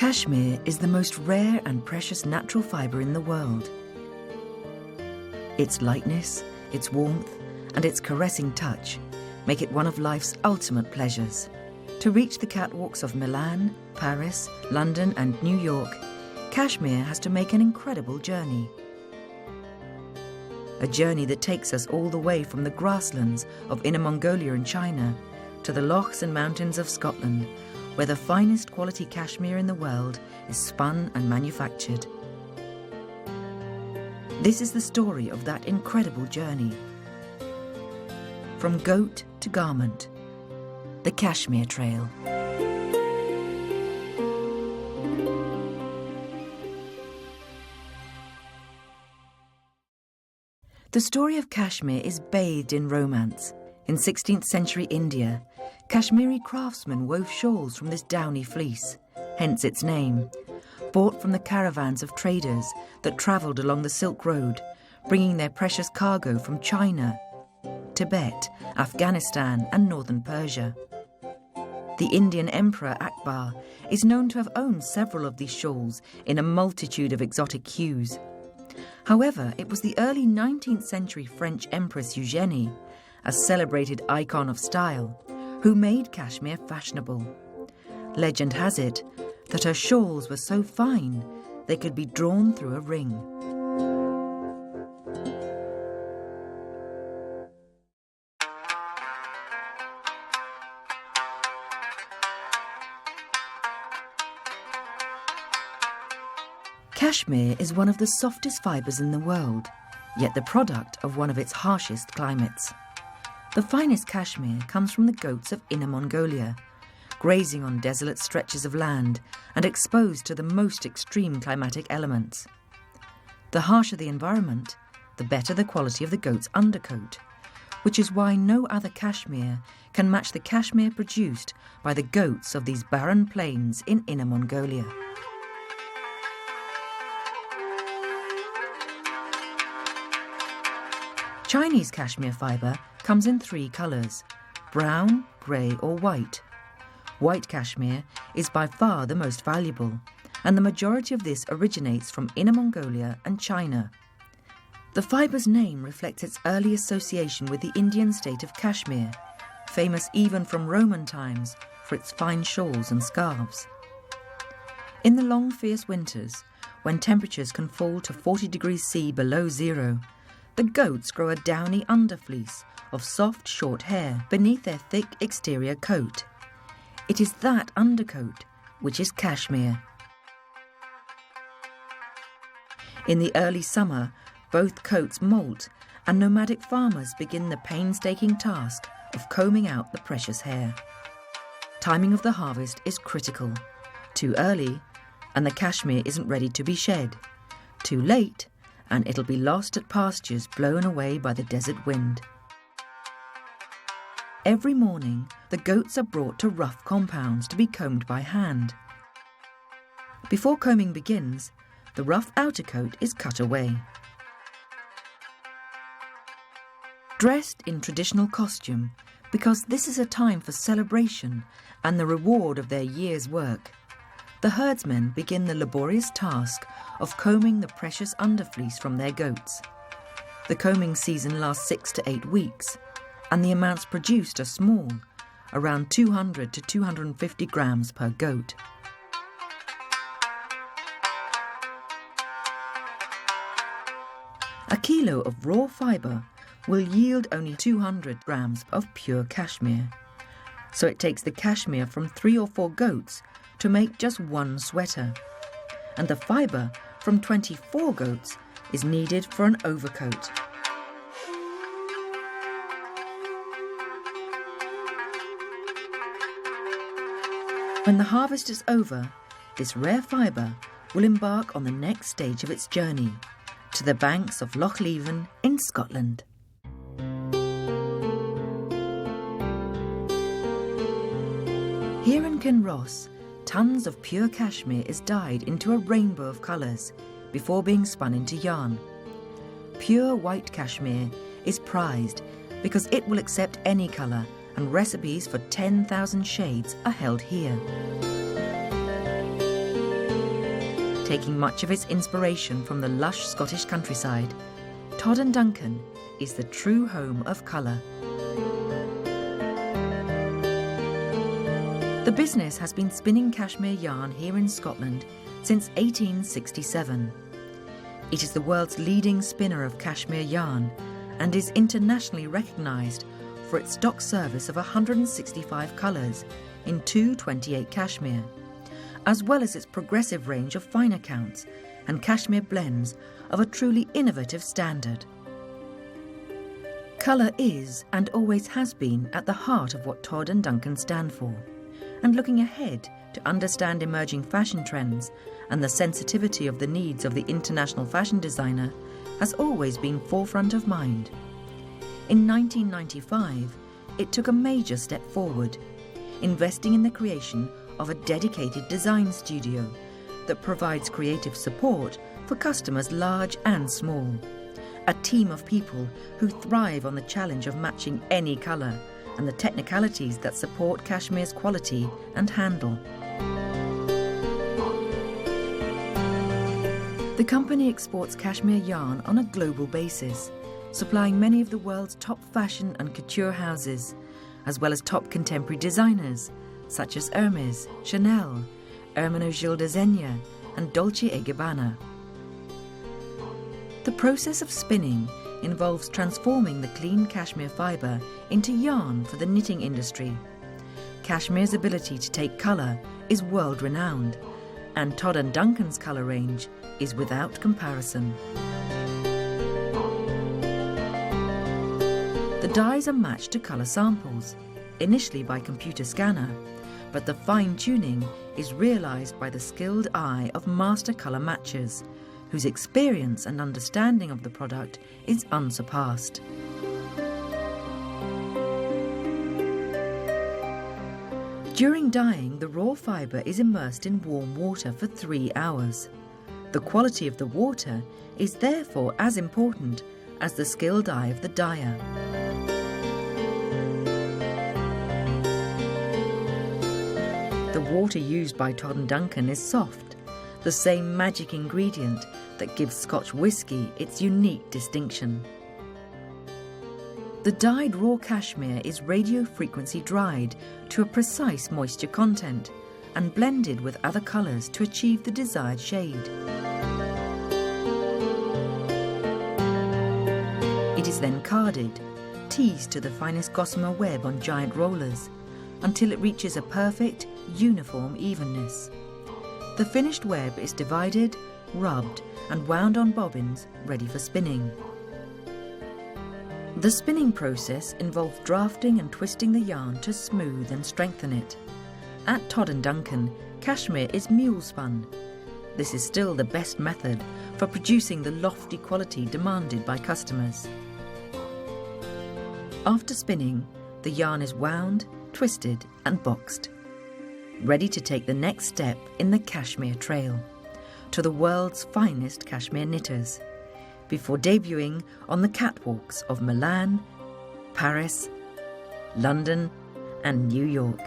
Cashmere is the most rare and precious natural fibre in the world. Its lightness, its warmth, and its caressing touch make it one of life's ultimate pleasures. To reach the catwalks of Milan, Paris, London, and New York, Cashmere has to make an incredible journey. A journey that takes us all the way from the grasslands of Inner Mongolia in China to the lochs and mountains of Scotland, where the finest quality cashmere in the world is spun and manufactured. This is the story of that incredible journey. From goat to garment, the Cashmere Trail. The story of Cashmere is bathed in romance. In 16th century India, Kashmiri craftsmen wove shawls from this downy fleece, hence its name, bought from the caravans of traders that travelled along the Silk Road, bringing their precious cargo from China, Tibet, Afghanistan and northern Persia. The Indian Emperor Akbar is known to have owned several of these shawls in a multitude of exotic hues. However, it was the early 19th century French Empress Eugénie, a celebrated icon of style, who made cashmere fashionable. Legend has it that her shawls were so fine they could be drawn through a ring. Cashmere is one of the softest fibres in the world, yet the product of one of its harshest climates. The finest cashmere comes from the goats of Inner Mongolia, grazing on desolate stretches of land and exposed to the most extreme climatic elements. The harsher the environment, the better the quality of the goat's undercoat, which is why no other cashmere can match the cashmere produced by the goats of these barren plains in Inner Mongolia. Chinese cashmere fibre comes in 3 colours: brown, grey or white. White cashmere is by far the most valuable, and the majority of this originates from Inner Mongolia and China. The fibre's name reflects its early association with the Indian state of Kashmir, famous even from Roman times for its fine shawls and scarves. In the long, fierce winters, when temperatures can fall to 40 degrees C below zero, the goats grow a downy underfleece of soft, short hair beneath their thick exterior coat. It is that undercoat which is cashmere. In the early summer, both coats molt, and nomadic farmers begin the painstaking task of combing out the precious hair. Timing of the harvest is critical. Too early, and the cashmere isn't ready to be shed. Too late, and it'll be lost at pastures blown away by the desert wind. Every morning, the goats are brought to rough compounds to be combed by hand. Before combing begins, the rough outer coat is cut away. Dressed in traditional costume, because this is a time for celebration and the reward of their year's work, the herdsmen begin the laborious task of combing the precious underfleece from their goats. The combing season lasts 6 to 8 weeks, and the amounts produced are small, around 200 to 250 grams per goat. A kilo of raw fibre will yield only 200 grams of pure cashmere, so it takes the cashmere from 3 or 4 goats to make just 1 sweater, and the fibre from 24 goats is needed for an overcoat. When the harvest is over, this rare fibre will embark on the next stage of its journey, to the banks of Loch Leven in Scotland. Here in Kinross, tons of pure cashmere is dyed into a rainbow of colours before being spun into yarn. Pure white cashmere is prized because it will accept any colour, and recipes for 10,000 shades are held here. Taking much of its inspiration from the lush Scottish countryside, Todd Duncan is the true home of colour. The business has been spinning cashmere yarn here in Scotland since 1867. It is the world's leading spinner of cashmere yarn and is internationally recognised for its stock service of 165 colours in 228 cashmere, as well as its progressive range of finer counts and cashmere blends of a truly innovative standard. Colour is and always has been at the heart of what Todd and Duncan stand for, and looking ahead to understand emerging fashion trends and the sensitivity of the needs of the international fashion designer has always been forefront of mind. In 1995, it took a major step forward, investing in the creation of a dedicated design studio that provides creative support for customers large and small. A team of people who thrive on the challenge of matching any colour and the technicalities that support cashmere's quality and handle. The company exports cashmere yarn on a global basis, supplying many of the world's top fashion and couture houses, as well as top contemporary designers such as Hermes, Chanel, Hermano Gil de Zegna and Dolce & Gabbana. The process of spinning involves transforming the clean cashmere fibre into yarn for the knitting industry. Cashmere's ability to take colour is world-renowned, and Todd & Duncan's colour range is without comparison. The dyes are matched to colour samples, initially by computer scanner, but the fine-tuning is realised by the skilled eye of master colour matchers, whose experience and understanding of the product is unsurpassed. During dyeing, the raw fibre is immersed in warm water for 3 hours. The quality of the water is therefore as important as the skilled eye of the dyer. The water used by Todd & Duncan is soft, the same magic ingredient that gives Scotch whisky its unique distinction. The dyed raw cashmere is radio frequency dried to a precise moisture content and blended with other colours to achieve the desired shade. It is then carded, teased to the finest gossamer web on giant rollers, until it reaches a perfect, uniform evenness. The finished web is divided, rubbed and wound on bobbins ready for spinning. The spinning process involves drafting and twisting the yarn to smooth and strengthen it. At Todd & Duncan, cashmere is mule spun. This is still the best method for producing the lofty quality demanded by customers. After spinning, the yarn is wound, twisted and boxed, ready to take the next step in the Cashmere Trail, to the world's finest cashmere knitters, before debuting on the catwalks of Milan, Paris, London and New York.